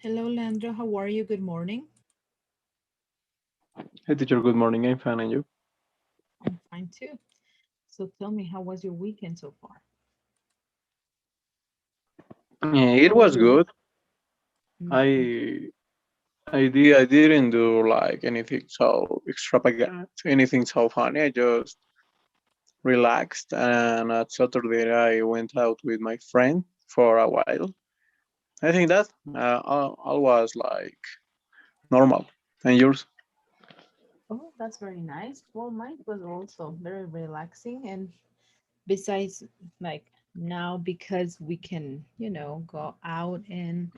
Hello, Leandro. How are you? Good morning. Hey teacher, good morning. I'm fine, and you? I'm fine too. So tell me, how was your weekend so far? Yeah, it How was was your week? good. Okay. I didn't do like anything so extravagant, anything so funny. I just relaxed, and at Saturday I went out with my friend for a while. I think that all was like normal. And yours? Oh, that's very nice. Well, mine was also very relaxing. And besides, like now, because we can, go out and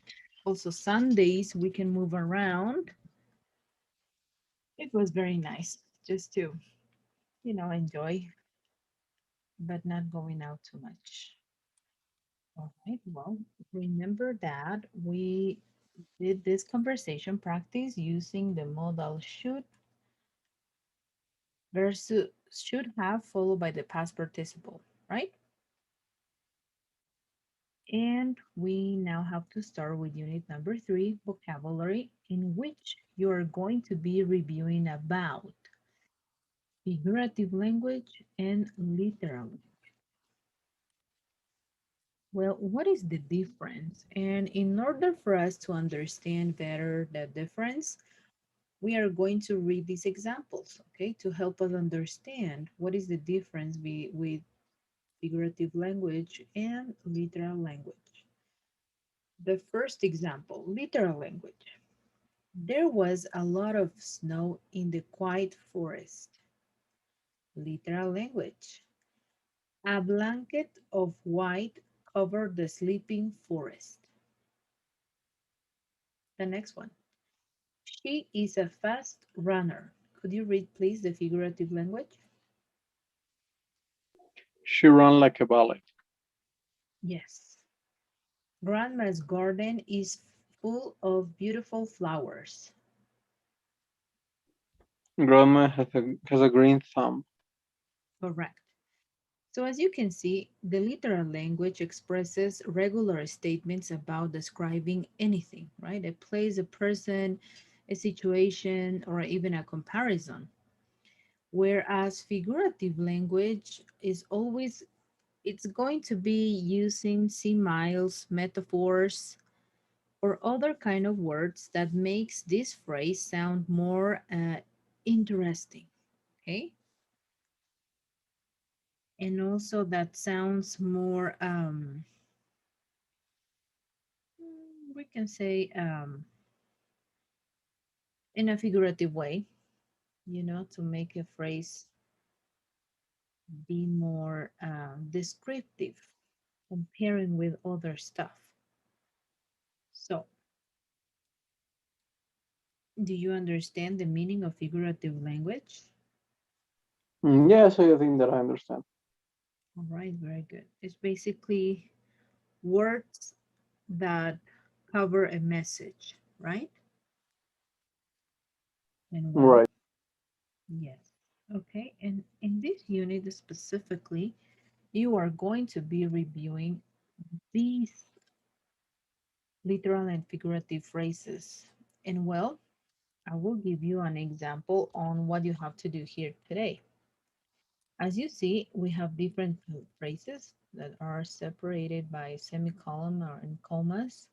also Sundays, we can move around. It was very nice just to, enjoy, but not going out too much. All right. Well, remember that we did this conversation practice using the modal should versus should have followed by the past participle, right? And we now have to start with unit number 3, vocabulary, in which you are going to be reviewing about figurative language and literal. Well, what is the difference? And in order for us to understand better the difference, we are going to read these examples, okay, to help us understand what is the difference with figurative language and literal language. The first example, literal language. There was a lot of snow in the quiet forest. Literal language. A blanket of white covered the sleeping forest. The next one. She is a fast runner. Could you read, please, the figurative language? She ran like a ballet. Yes. Grandma's garden is full of beautiful flowers. Grandma has a green thumb. Correct. So as you can see, the literal language expresses regular statements about describing anything, right? A place, a person, a situation, or even a comparison. Whereas figurative language is always, it's going to be using similes, metaphors, or other kind of words that makes this phrase sound more interesting, okay? And also that sounds more, we can say, in a figurative way, to make a phrase be more descriptive, comparing with other stuff. So, do you understand the meaning of figurative language? Yes, I think that I understand. All right, very good. It's basically words that cover a message, right? And well, Right. yes. Okay, and in this unit specifically, you are going to be reviewing these literal and figurative phrases. And well, I will give you an example on what you have to do here today. As you see, we have different phrases that are separated by semicolon or in commas.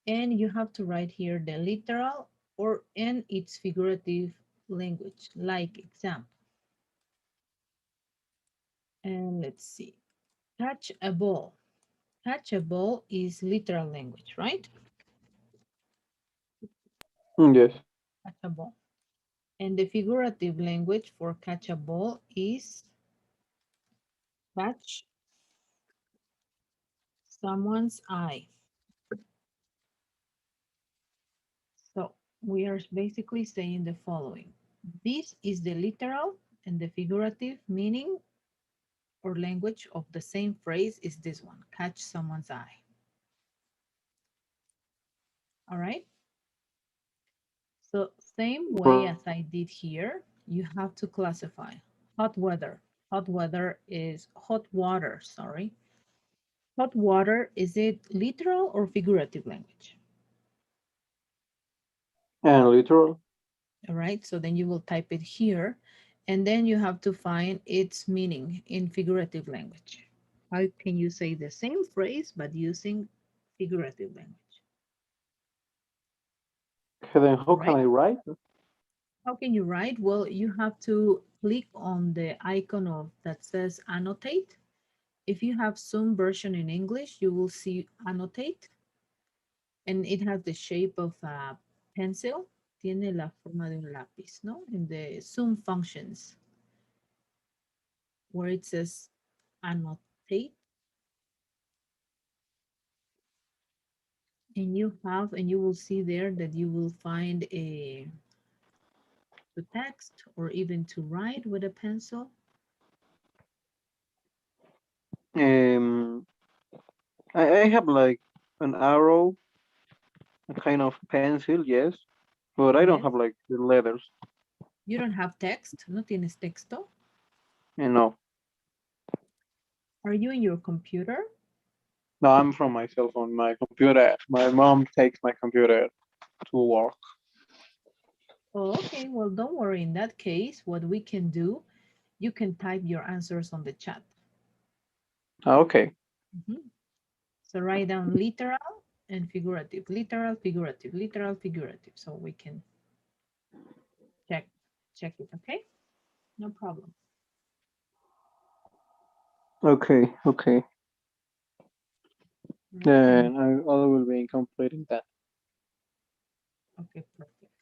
And you have to write here the literal or in its figurative language, like example. And let's see, catch a ball. Catch a ball is literal language, right? Yes. Catch a ball. And the figurative language for catch a ball is catch someone's eye. So we are basically saying the following. This is the literal and the figurative meaning or language of the same phrase is this one, catch someone's eye. All right. So same way as I did here, you have to classify hot weather. Hot weather is hot water, sorry. Hot water, is it literal or figurative language? And literal. All right, so then you will type it here, and then you have to find its meaning in figurative language. How can you say the same phrase but using figurative language? Okay, then how All can right, I write? how can you write? Well, you have to click on the icon of that says annotate. If you have some version in English, you will see annotate, and it has the shape of a pencil. Tiene la forma de un lápiz, ¿no? In the Zoom functions, where it says annotate, and you will see there that you will find a to text or even to write with a pencil. Um, I have like an arrow, a kind of pencil, yes, but I don't Yes. have like the letters. You don't have text. No tienes texto. You know, Are you in your computer? no, I'm from my cell phone, my computer. My mom takes my computer to work. Oh, okay. Well, don't worry. In that case, what we can do, you can type your answers on the chat. Okay, Mhm. So write down literal and figurative, literal, figurative, literal, figurative. So we can check check it. Okay, no problem. okay. Right. And Then I will be completing that. okay, perfect.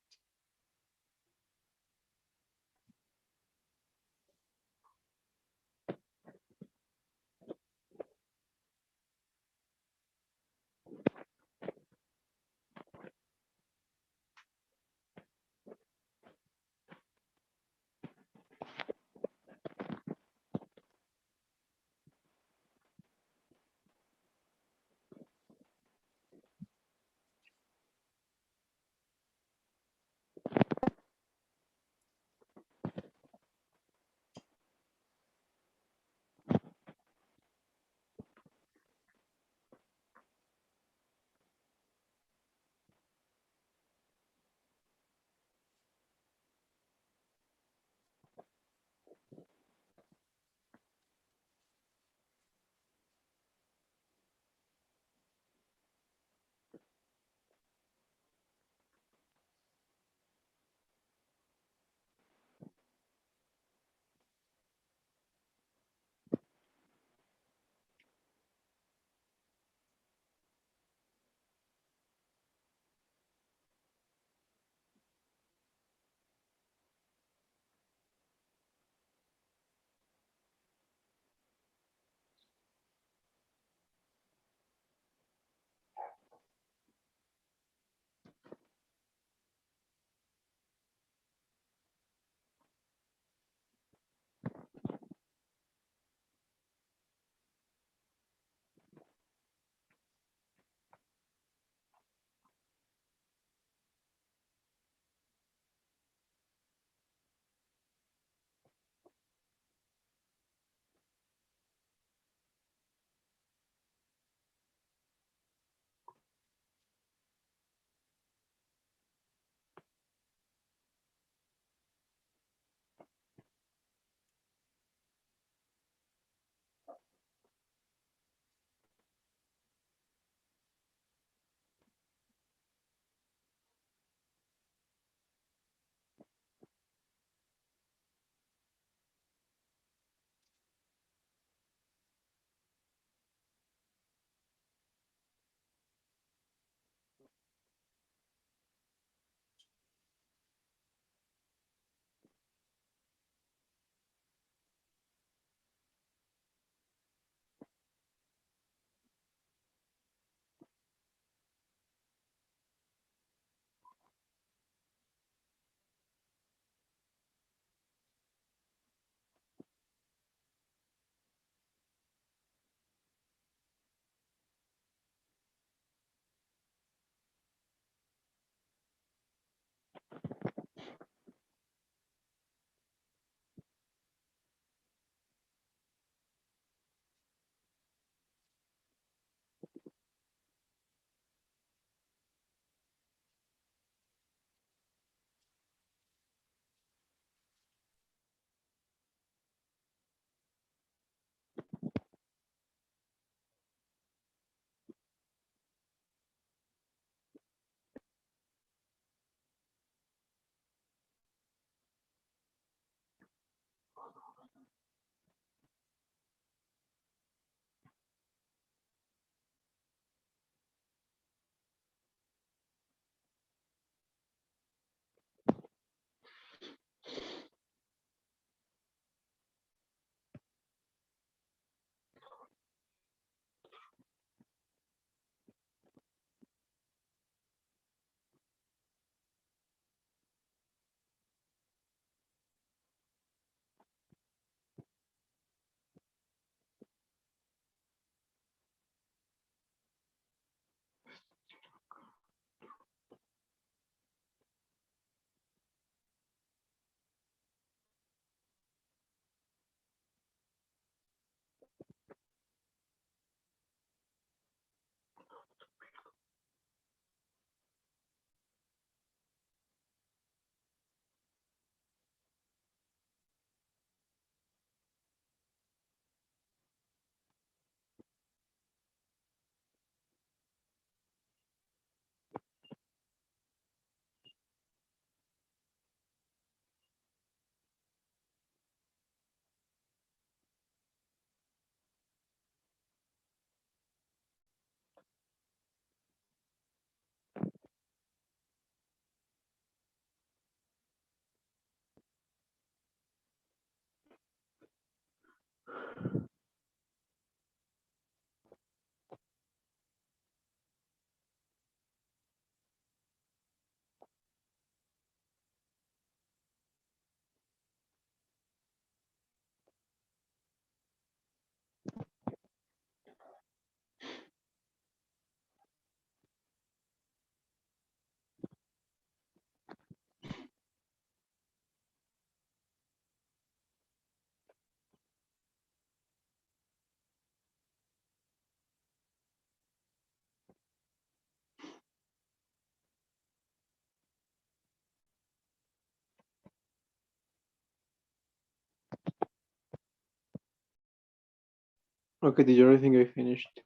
Okay, teacher, I think I finished.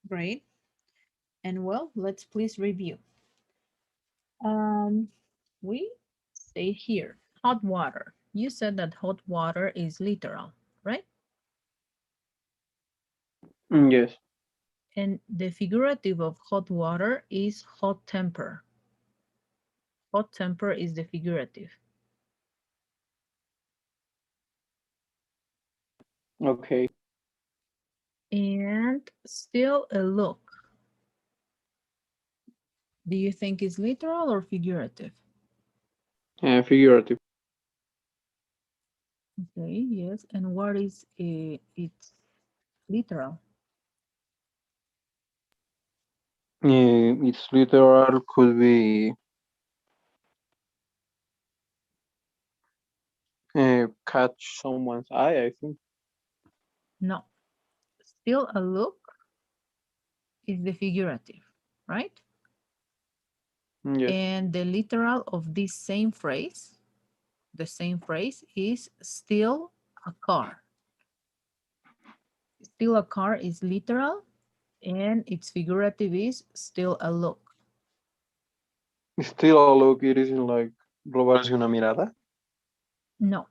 Great. And well, let's please review. Um, we say here, hot water. You said that hot water is literal, right? Yes. And the figurative of hot water is hot temper. Hot temper is the figurative. Okay. And still a look. Do you think it's literal or figurative? Figurative. Okay, yes. And what is it's literal? Its literal could be catch someone's eye, I think. No. Still a look is the figurative, right? Yes. And the literal of this same phrase, the same phrase is still a car. Still a car is literal and its figurative is still a look. Still a look, it isn't like robarse una mirada. No,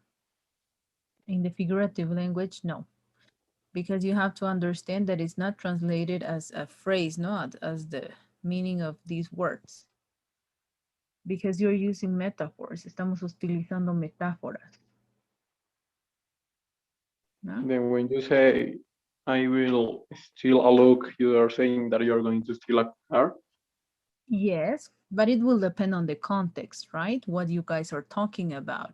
in the figurative language, no. Because you have to understand that it's not translated as a phrase, not as the meaning of these words. Because you're using metaphors. Estamos utilizando metáforas, ¿no? Then when you say, I will steal a look, you are saying that you're going to steal a car. Yes, but it will depend on the context, right? What you guys are talking about.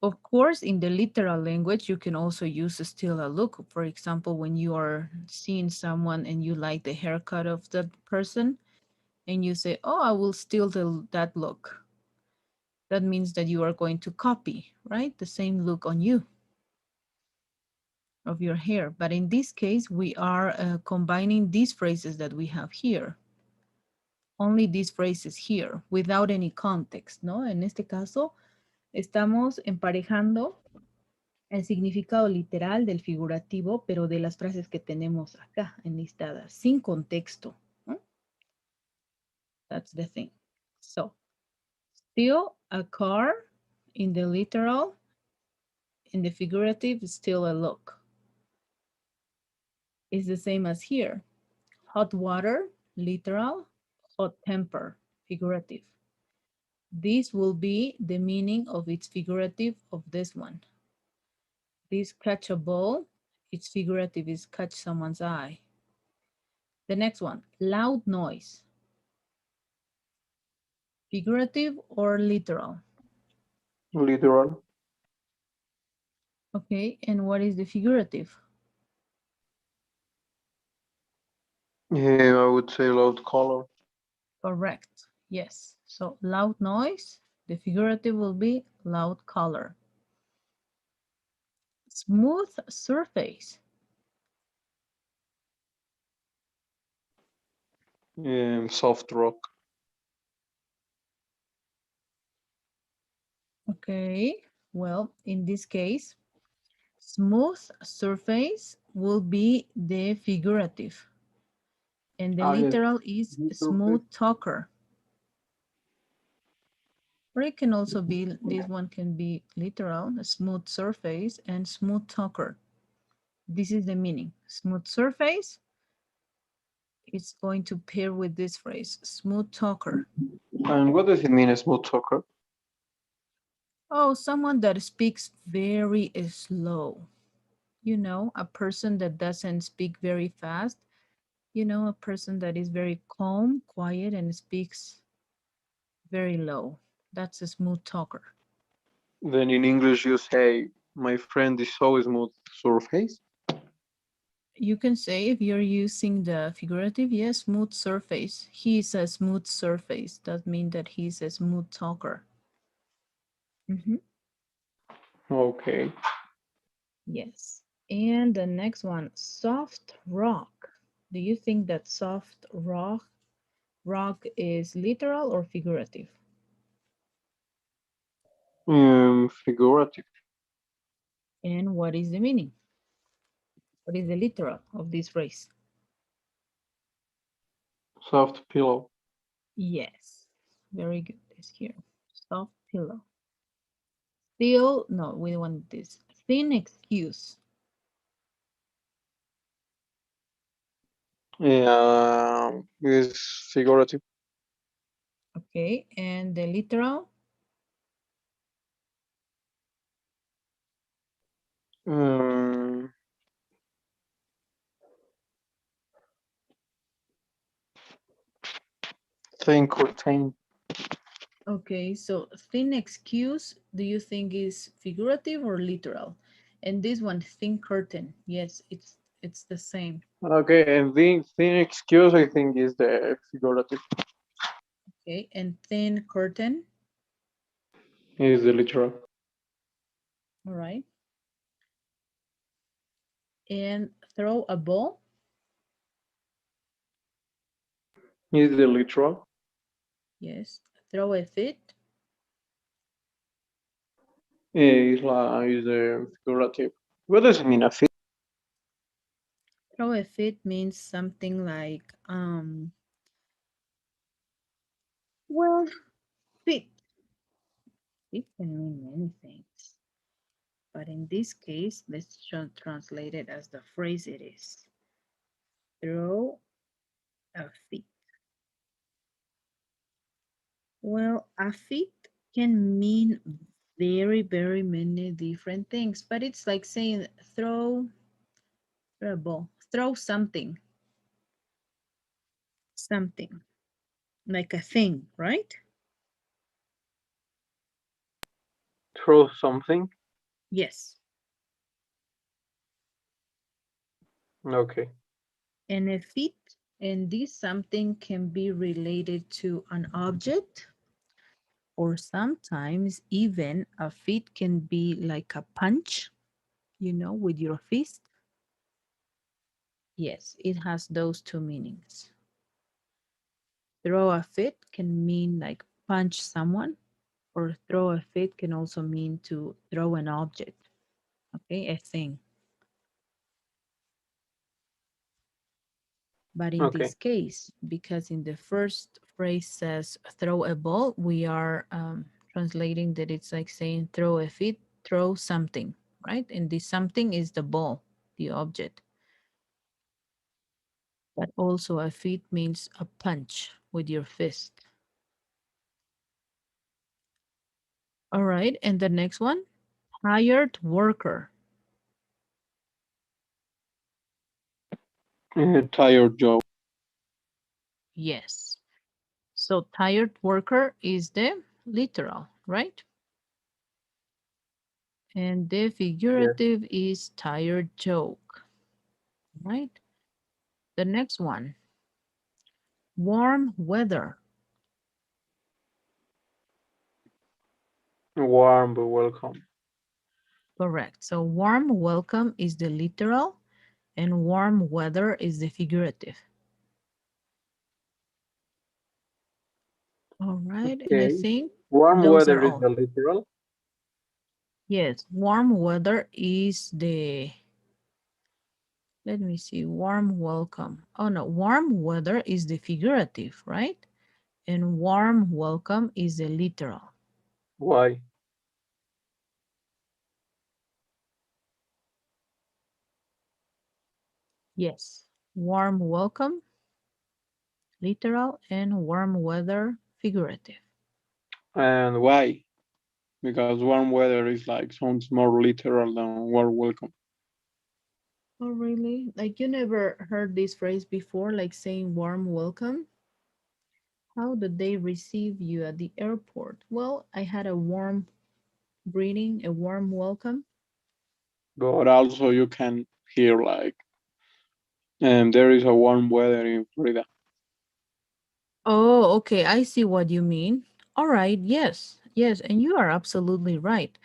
Of course, in the literal language, you can also use a still a look. For example, when you are seeing someone and you like the haircut of that person, and you say, "Oh, I will steal that look." That means that you are going to copy, right? The same look on you of your hair. But in this case, we are combining these phrases that we have here. Only these phrases here, without any context, ¿no? En este caso, estamos emparejando el significado literal del figurativo, pero de las frases que tenemos acá enlistadas, sin contexto, ¿no? That's the thing. So, still a car in the literal, in the figurative, still a look. It's the same as here. Hot water, literal, hot temper, figurative. This will be the meaning of its figurative of this one. This catch a ball, its figurative is catch someone's eye. The next one, loud noise. Figurative or literal? Literal. Okay, and what is the figurative? Yeah, I would say loud color. Correct, yes. So loud noise, the figurative will be loud color. Smooth surface. Soft rock. Okay, well, in this case, smooth surface will be the figurative, and the Ah, yes. literal is This surface. smooth talker. Or it can also be, this one can be literal, a smooth surface and smooth talker. This is the meaning. Smooth surface is going to pair with this phrase, smooth talker. And what does it mean, a smooth talker? Oh, someone that speaks very slow. You know, a person that doesn't speak very fast. You know, a person that is very calm, quiet, and speaks very low. That's a smooth talker. Then in English you say, my friend is so smooth surface. You can say if you're using the figurative, yes, smooth surface. He's a smooth surface. That means that he's a smooth talker. Mhm. Okay. Yes. And the next one, soft rock. Do you think that soft rock is literal or figurative? Figurative. And what is the meaning? What is the literal of this phrase? Soft pillow. Yes, very good. It's here. Soft pillow. Still, no, we don't want this. Thin excuse. Is figurative. Okay, and the literal. Um, think or think. Okay, so thin excuse, do you think is figurative or literal? And this one, thin curtain. Yes, it's the same. Okay, and the thin excuse I think is the figurative. Okay, and thin curtain. Is the literal. All right. And throw a ball. Is the literal. Yes. Throw a fit. Is the figurative. What does it mean? A fit? Throw a fit means something like well, fit. It can mean many things. But in this case, let's translate it as the phrase it is. Throw a fit. Well, a fit can mean very, very many different things, but it's like saying throw a ball, throw something, something, like a thing, right? Throw something. Yes. Okay. And a fit and this something can be related to an object, or sometimes even a fit can be like a punch, with your fist. Yes, it has those two meanings. Throw a fit can mean like punch someone, or throw a fit can also mean to throw an object, okay, a thing. But in Okay. this case, because in the first phrase says throw a ball, we are translating that it's like saying throw a fit, throw something, right? And this something is the ball, the object. But also a fit means a punch with your fist. All right, and the next one, hired worker. Tired job. Yes. So tired worker is the literal, right? And the Yes. figurative is tired joke, right? The next one, warm weather. Warm but welcome. Correct. So warm welcome is the literal and warm weather is the figurative. All right. And I Okay. think Warm those are weather is all. the literal. Yes, warm weather is the, let me see, warm welcome. Oh no, warm weather is the figurative, right? And warm welcome is the literal. Why? Yes, warm welcome, literal, and warm weather, figurative. And why? Because warm weather is like sounds more literal than warm welcome. Oh, really? Like you never heard this phrase before, like saying warm welcome? How did they receive you at the airport? Well, I had a warm greeting, a warm welcome. But also you can hear like there is a warm weather in Florida. Oh, okay. I see what you mean. All right. Yes. Yes. And you are absolutely right.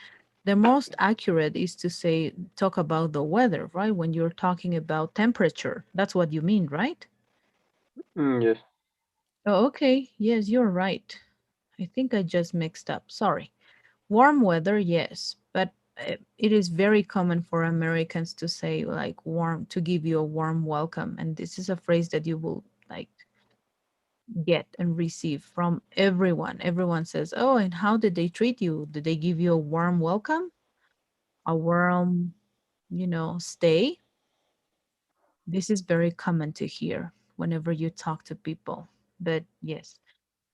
The most accurate is to say, talk about the weather, right? When you're talking about temperature, that's what you mean, right? Yes. Oh, okay. Yes, you're right. I think I just mixed up. Sorry. Warm weather, yes. But it is very common for Americans to say like warm, to give you a warm welcome, and this is a phrase that you will like get and receive from everyone. Everyone says, "Oh, and how did they treat you? Did they give you a warm welcome? A warm, stay?" This is very common to hear whenever you talk to people. But yes,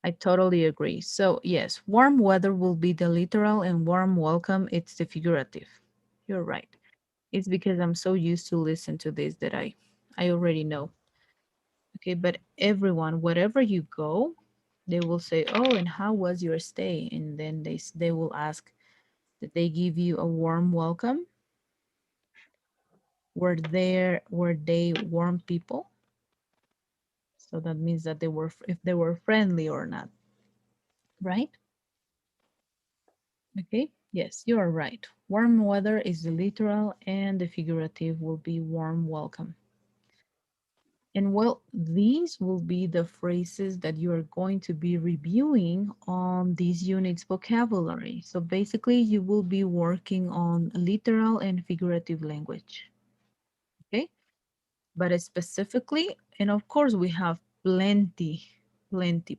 I totally agree. So, yes, warm weather will be the literal and warm welcome it's the figurative. You're right. It's because I'm so used to listen to this that I already know. Okay, but everyone, wherever you go, they will say, "Oh, and how was your stay?" And then they will ask, "Did they give you a warm welcome? Were they warm people?" So that means that they were if they were friendly or not, right? Okay? Yes, you are right. Warm weather is the literal and the figurative will be warm welcome. And well, these will be the phrases that you are going to be reviewing on this unit's vocabulary. So basically, you will be working on literal and figurative language. Okay? But specifically, and of course, we have plenty, plenty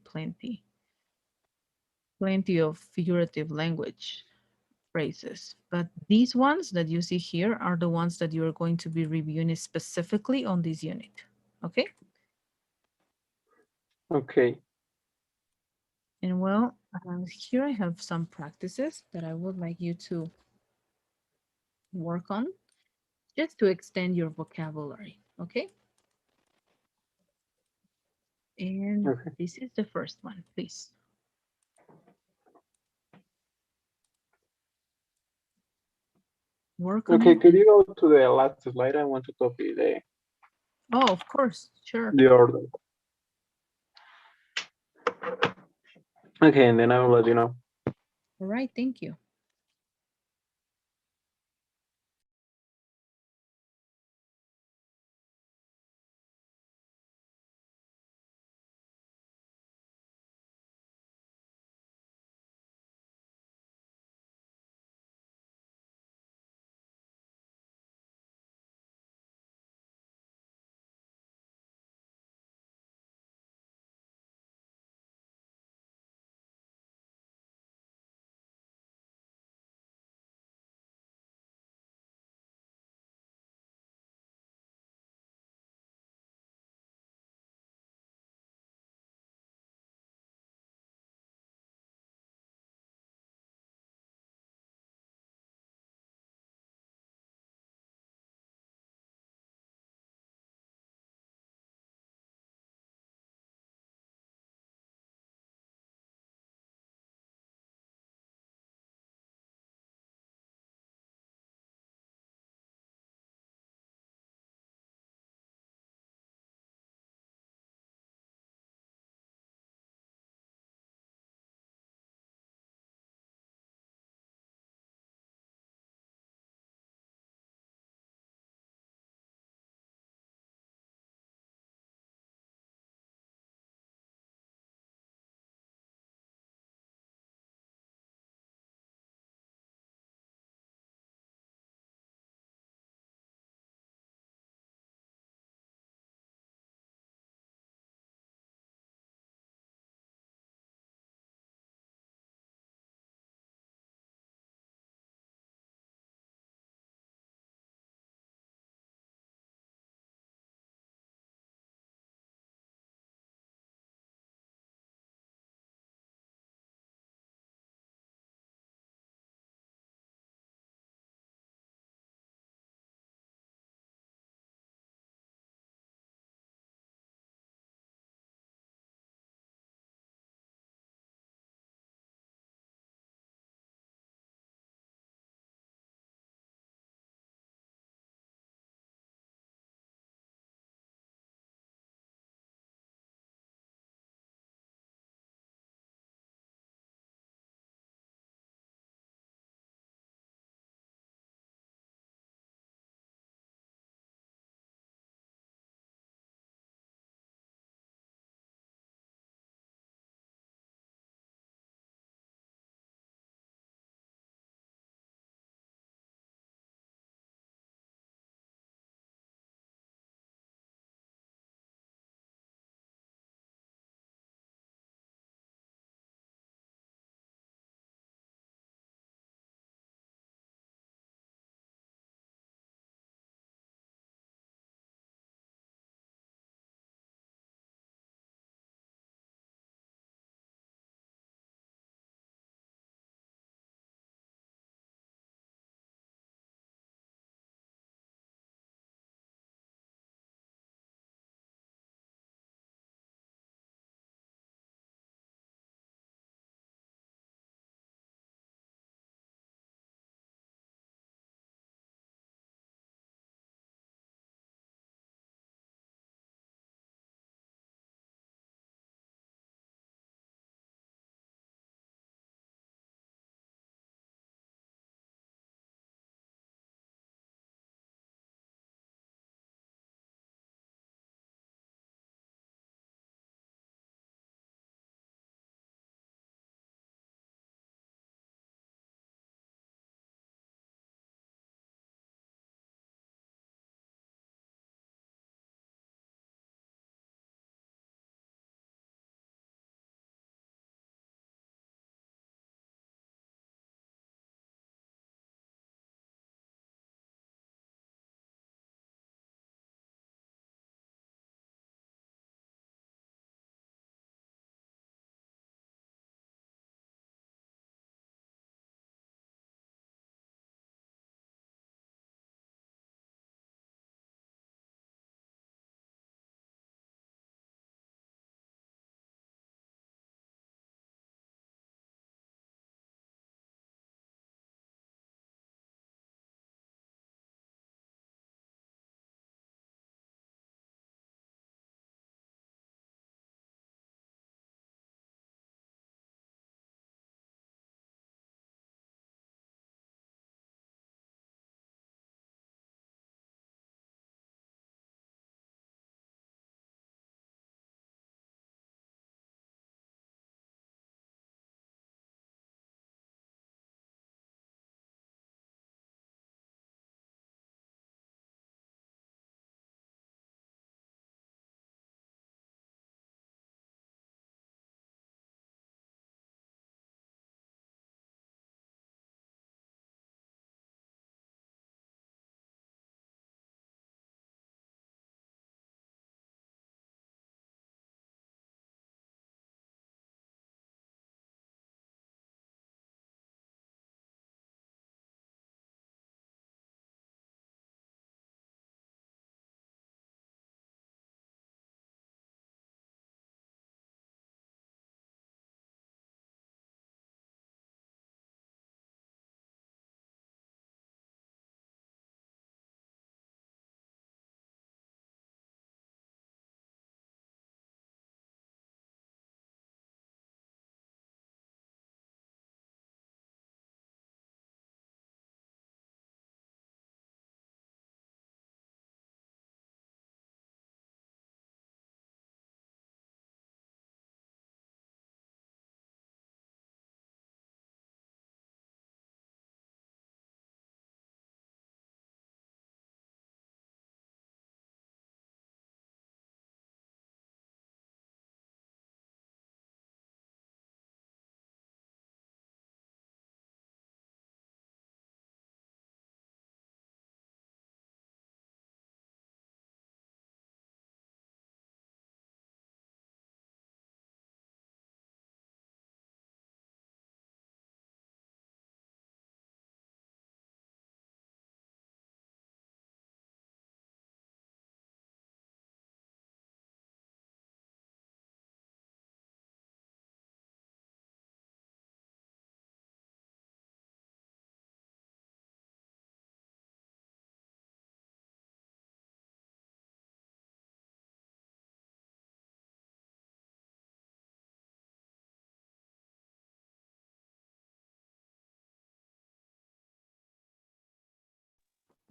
of figurative language phrases. But these ones that you see here are the ones that you are going to be reviewing specifically on this unit. Okay? Okay. And well, here I have some practices that I would like you to work on just to extend your vocabulary. Okay? And Okay. this is the first one. Please work on Okay. it. Could you go to the last slide? I want to copy Oh, of course. Sure. the order. Okay, and then I will let you know. All right. Thank you.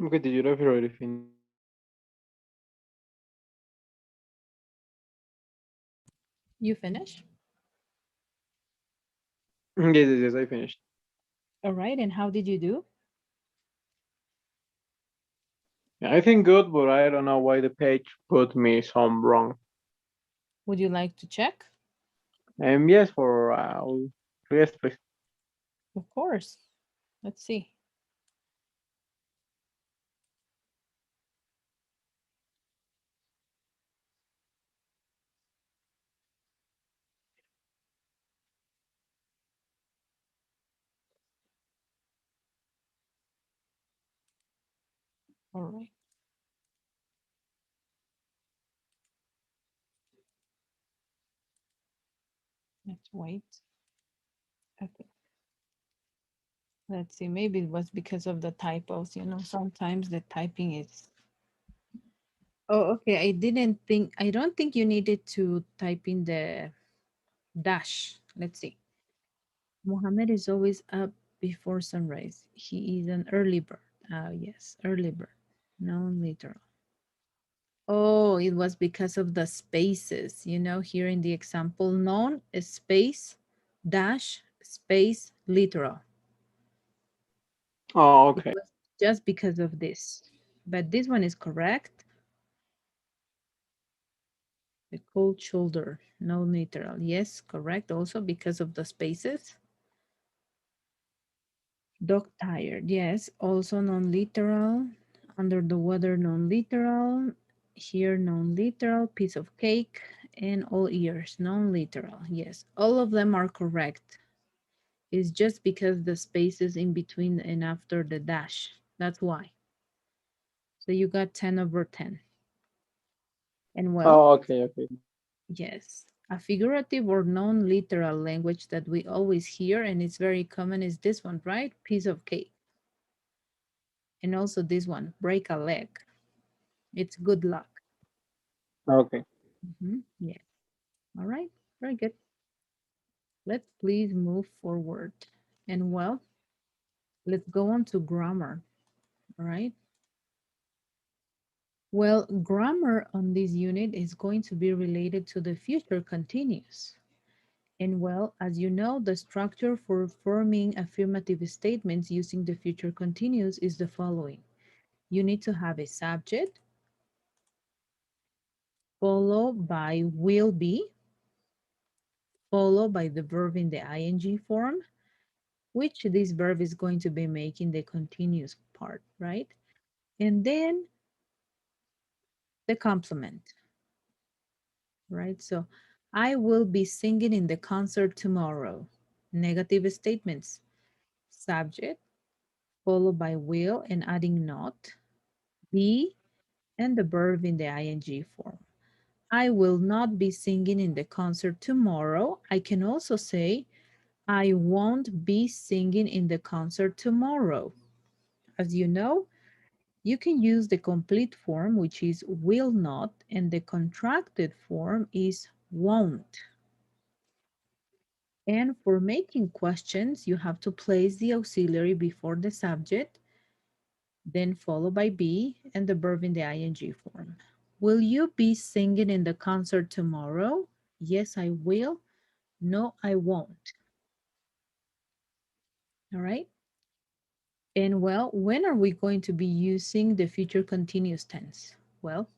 Okay, did you have already finished? You finish? Yes, I finished. All right. And how did you do? Yeah, I think good, but I don't know why the page put me some wrong. Would you like to check? Yes, for yes, please. Of course. Let's see. All right. Let's wait. Okay. Let's see. Maybe it was because of the typos. Sometimes the typing is. Oh, okay. I don't think you needed to type in the dash. Let's see. Mohammed is always up before sunrise. He is an early bird. Yes, early bird. No literal. Oh, it was because of the spaces. Here in the example, known is space, dash, space, literal. Oh, It okay. was just because of this. But this one is correct. The cold shoulder, no literal. Yes, correct. Also because of the spaces. Dog tired. Yes, also non-literal. Under the weather, non-literal. Here, non-literal. Piece of cake. And all ears, non-literal. Yes, all of them are correct. It's just because the spaces in between and after the dash. That's why. So you got 10 over 10. And well, Oh, okay, okay. yes, a figurative or non-literal language that we always hear and it's very common is this one, right? Piece of cake. And also this one, break a leg. It's good luck. Okay. Yeah. All right. Very good. Let's please move forward. And well, let's go on to grammar. All right. Well, grammar on this unit is going to be related to the future continuous. And well, as you know, the structure for forming affirmative statements using the future continuous is the following. You need to have a subject followed by will be, followed by the verb in the ing form, which this verb is going to be making the continuous part, right? And then the complement, right? So I will be singing in the concert tomorrow. Negative statements, subject, followed by will and adding not, be, and the verb in the ing form. I will not be singing in the concert tomorrow. I can also say, I won't be singing in the concert tomorrow. As you know, you can use the complete form, which is will not, and the contracted form is won't. And for making questions, you have to place the auxiliary before the subject, then followed by be and the verb in the ing form. Will you be singing in the concert tomorrow? Yes, I will. No, I won't. All right. And well, when are we going to be using the future continuous tense? Well,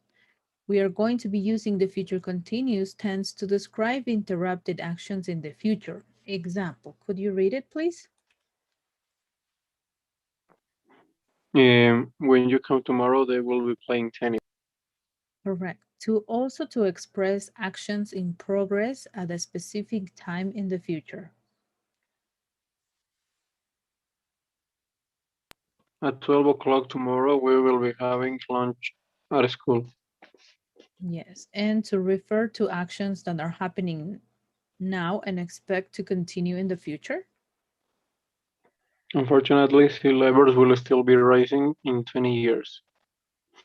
we are going to be using the future continuous tense to describe interrupted actions in the future. Example, could you read it, please? When you come tomorrow, they will be playing tennis. Correct. To express actions in progress at a specific time in the future. At 12 o'clock tomorrow, we will be having lunch at school. Yes, and to refer to actions that are happening now and expect to continue in the future. Unfortunately, sea levels will still be rising in 20 years.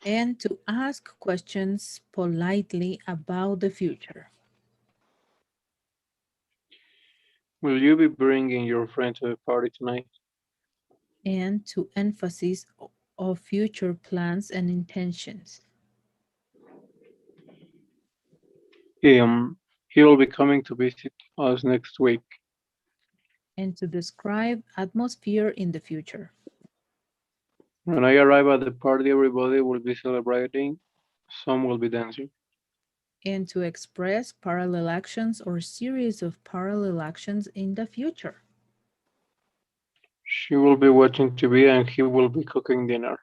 And to ask questions politely about the future. Will you be bringing your friend to the party tonight? And to of future plans and intentions, He will be coming to visit us next week. and to describe atmosphere in the future, When I arrive at the party, everybody will be celebrating. Some will be dancing. and to express parallel actions or series of parallel actions in the future. She will be watching TV and he will be cooking dinner.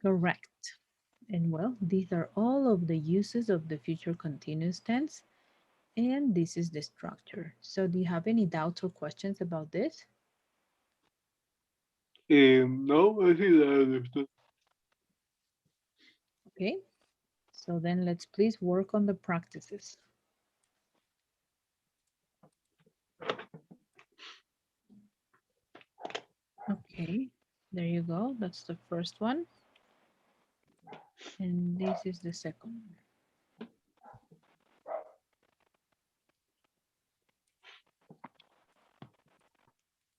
Correct. And well, these are all of the uses of the future continuous tense, and this is the structure. So, do you have any doubts or questions about this? No, I think I understood. Okay, so then let's please work on the practices. Okay, there you go. That's the first one. And this is the second one.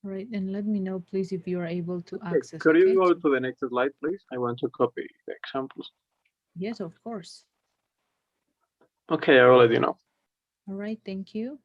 Right, and let me know, please, if you are able to Okay, access, could you okay? go to the next slide, please? I want to copy the examples. Yes, of course. Okay, I will let you know. All right, thank you.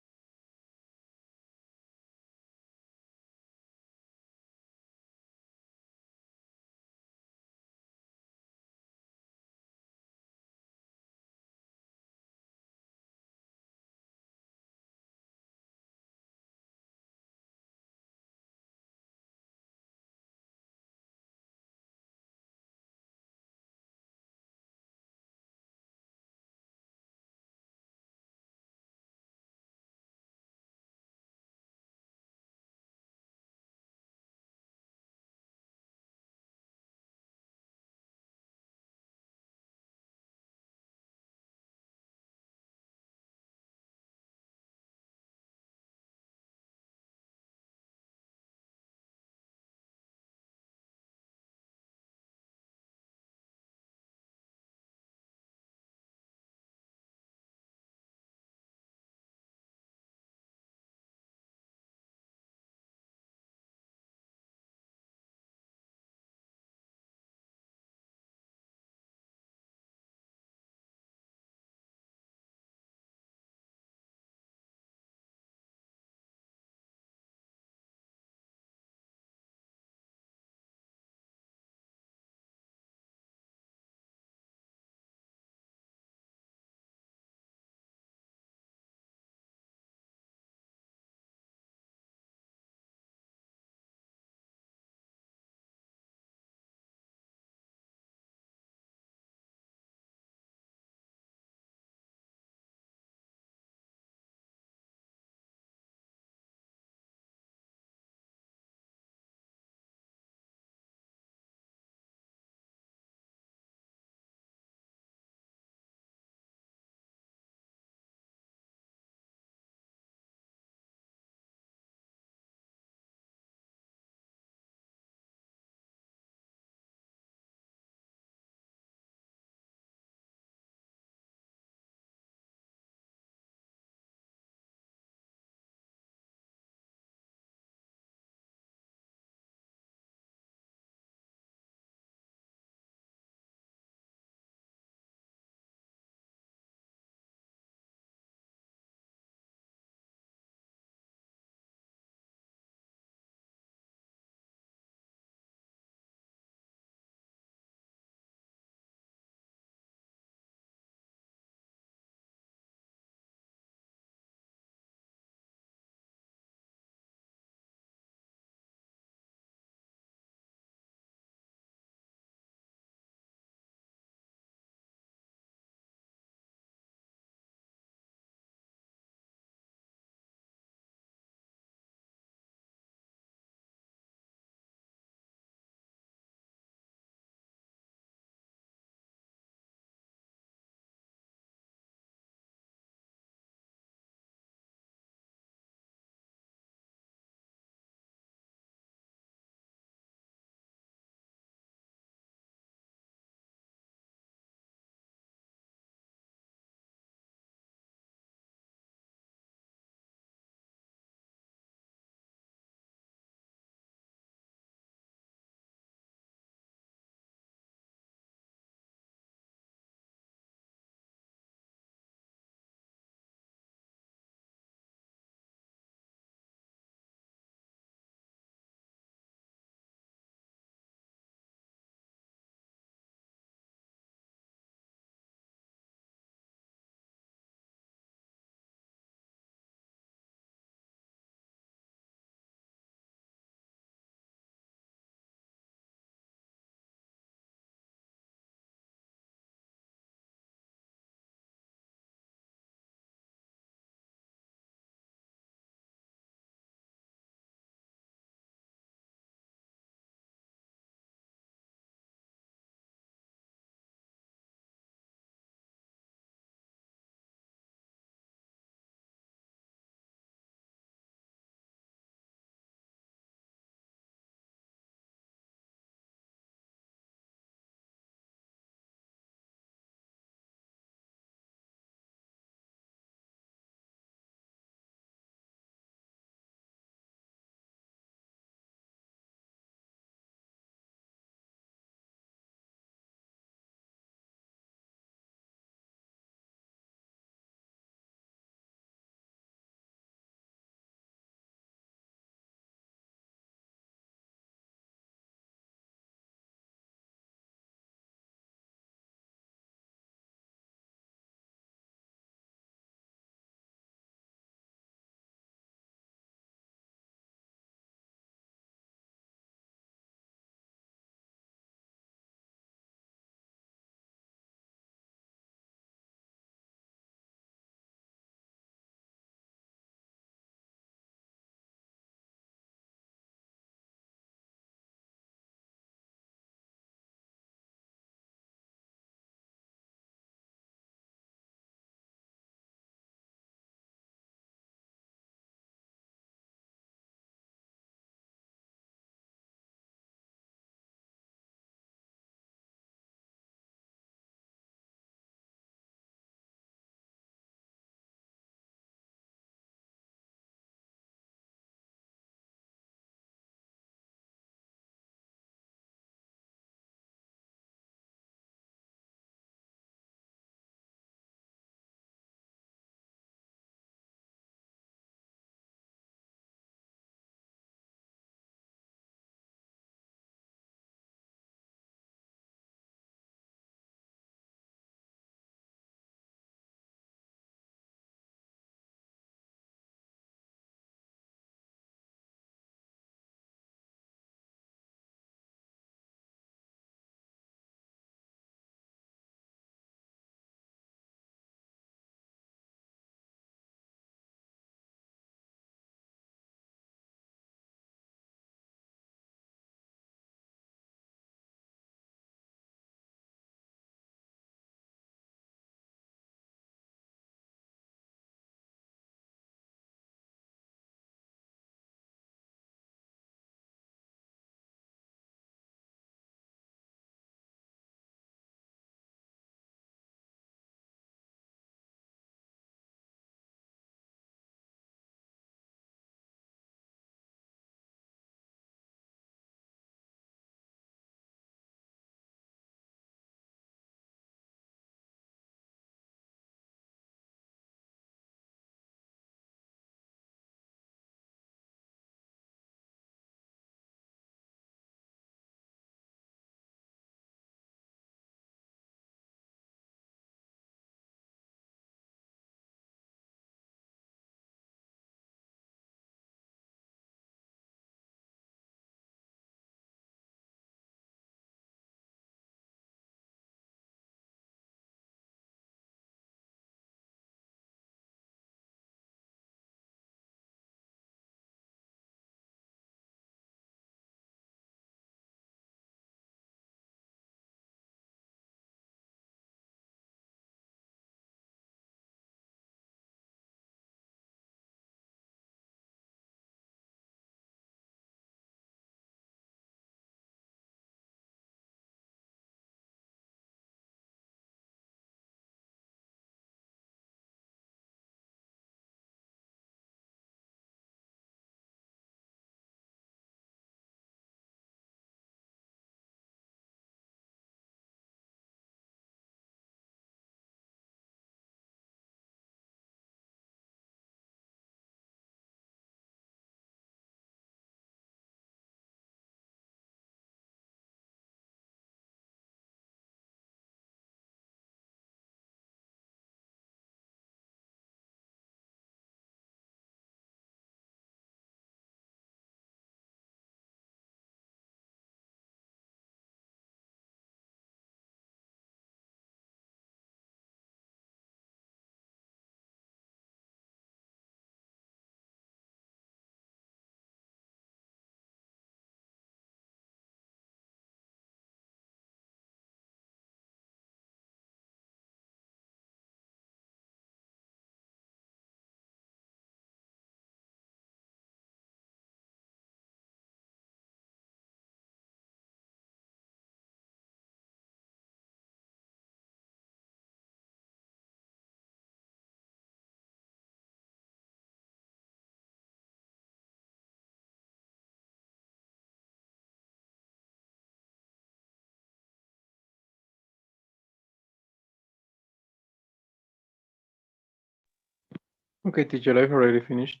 Okay, teacher, I've already finished.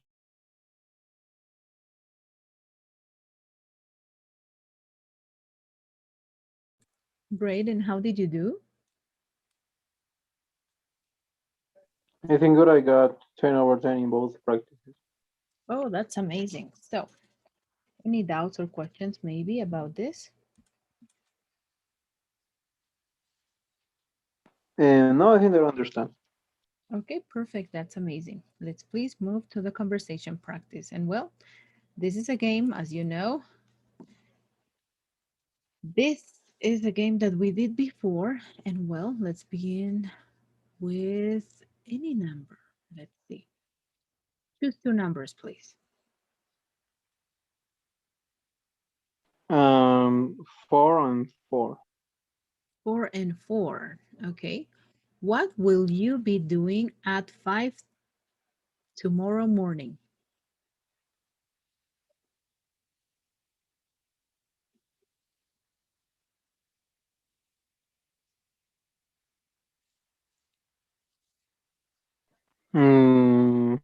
Great. And how did you do? I think good. I got 10 over 10 in both practices. Oh, that's amazing. So, any doubts or questions maybe about this? And no, I think they understand. Okay, perfect. That's amazing. Let's please move to the conversation practice. And well, this is a game, as you know. This is a game that we did before. And well, let's begin with any number. Let's see. Choose two numbers, please. 4 and 4. 4 and 4. Okay. What will you be doing at 5 tomorrow morning? Mm,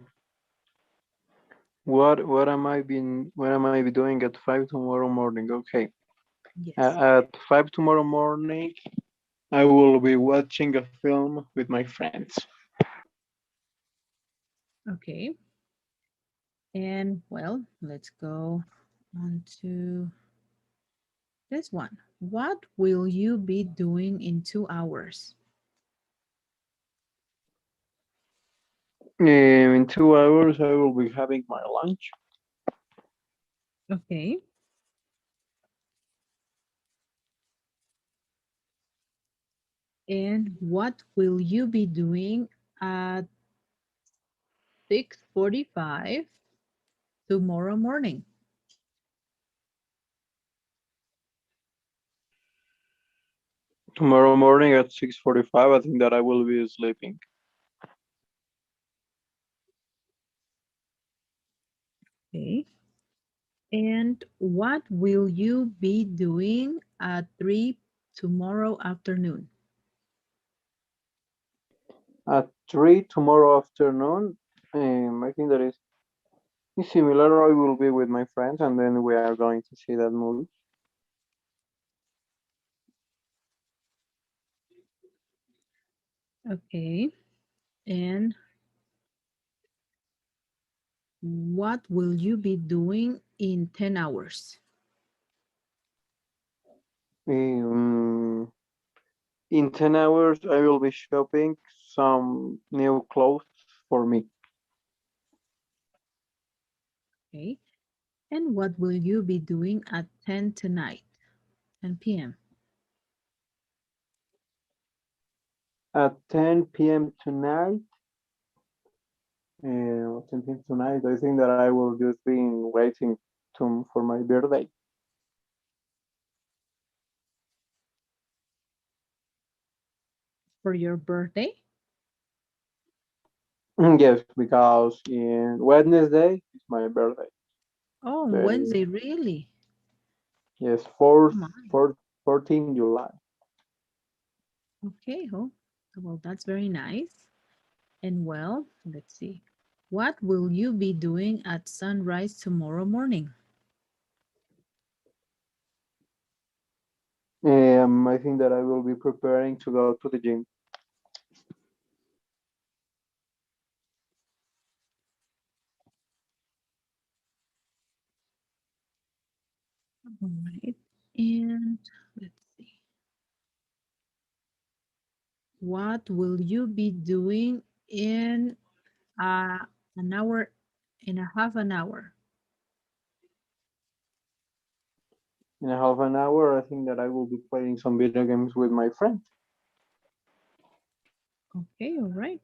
what am I be doing at 5 tomorrow morning? Okay. Yes. At 5 tomorrow morning, I will be watching a film with my friends. Okay. And well, let's go on to this one. What will you be doing in 2 hours? In 2 hours, I will be having my lunch. Okay. And what will you be doing at 6:45 tomorrow morning? Tomorrow morning at 6:45, I think that I will be sleeping. Okay. And what will you be doing at 3 tomorrow afternoon? At 3 tomorrow afternoon, I think that is similar. I will be with my friends, and then we are going to see that movie. Okay. And what will you be doing in 10 hours? Um, in 10 hours, I will be shopping some new clothes for me. Okay. And what will you be doing at 10 tonight, 10 p.m.? At 10 p.m. tonight, 10 p.m. tonight, I think that I will just be waiting for my birthday. For your birthday? Yes, because in Wednesday is my birthday. Oh, on The Wednesday, really? yes, Oh 4th, my. 14 July. Okay. Oh, well, that's very nice. And well, let's see. What will you be doing at sunrise tomorrow morning? I think that I will be preparing to go to the gym. All right. And let's see. What will you be doing in uh, an hour and a half an hour? In a half an hour, I think that I will be playing some video games with my friends. Okay, all right.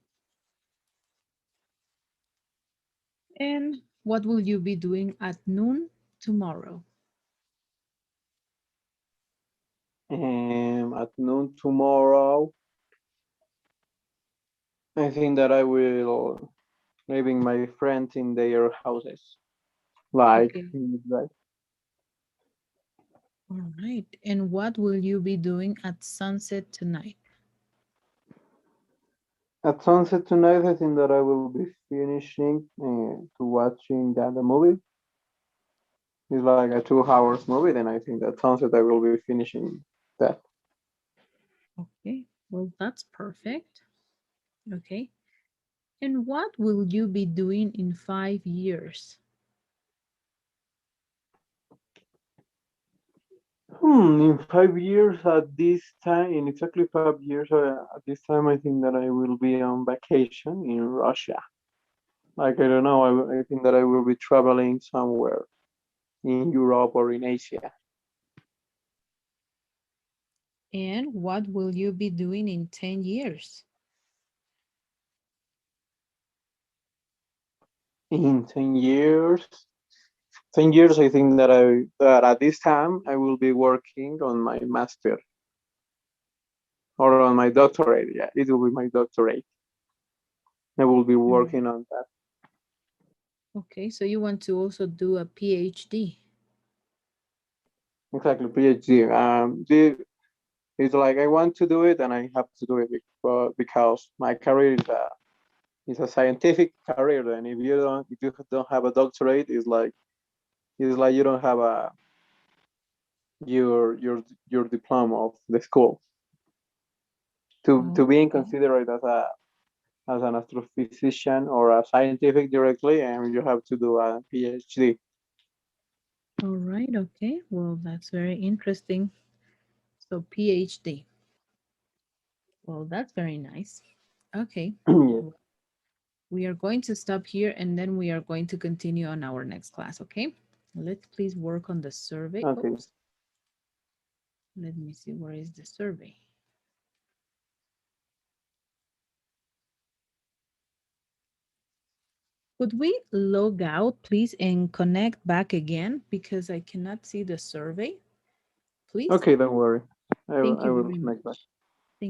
And what will you be doing at noon tomorrow? At noon tomorrow, I think that I will leaving my friends in their houses. Like, Okay, like all right. And what will you be doing at sunset tonight? At sunset tonight, I think that I will be finishing to watching the movie. It's like a 2 hours movie, then I think that sunset I will be finishing that. Okay, well, that's perfect. Okay. And what will you be doing in 5 years? In 5 years at this time, in exactly 5 years at this time, I think that I will be on vacation in Russia. Like, I don't know, I think that I will be traveling somewhere in Europe or in Asia. And what will you be doing in 10 years? In 10 years, 10 years, I think that at this time I will be working on my master or on my doctorate. Yeah, it will be my doctorate. I will be Mm. working on that. Okay, so you want to also do a PhD. Exactly, PhD. It's like I want to do it and I have to do it because my career is a scientific career. And if you don't have a doctorate, it's like you don't have a your diploma of the school to being Okay. considered as an astrophysician or a scientific directly, and you have to do a PhD. All right, okay. Well, that's very interesting. So, PhD. Well, that's very nice. Okay. Yeah. w- We are going to stop here and then we are going to continue on our next class, okay? Let's please work on the survey. Okay. Oops. Let me see, where is the survey? Could we log out, please, and connect back again because I cannot see the survey, please? Okay, don't worry. I will, Thank I you will very connect back. much.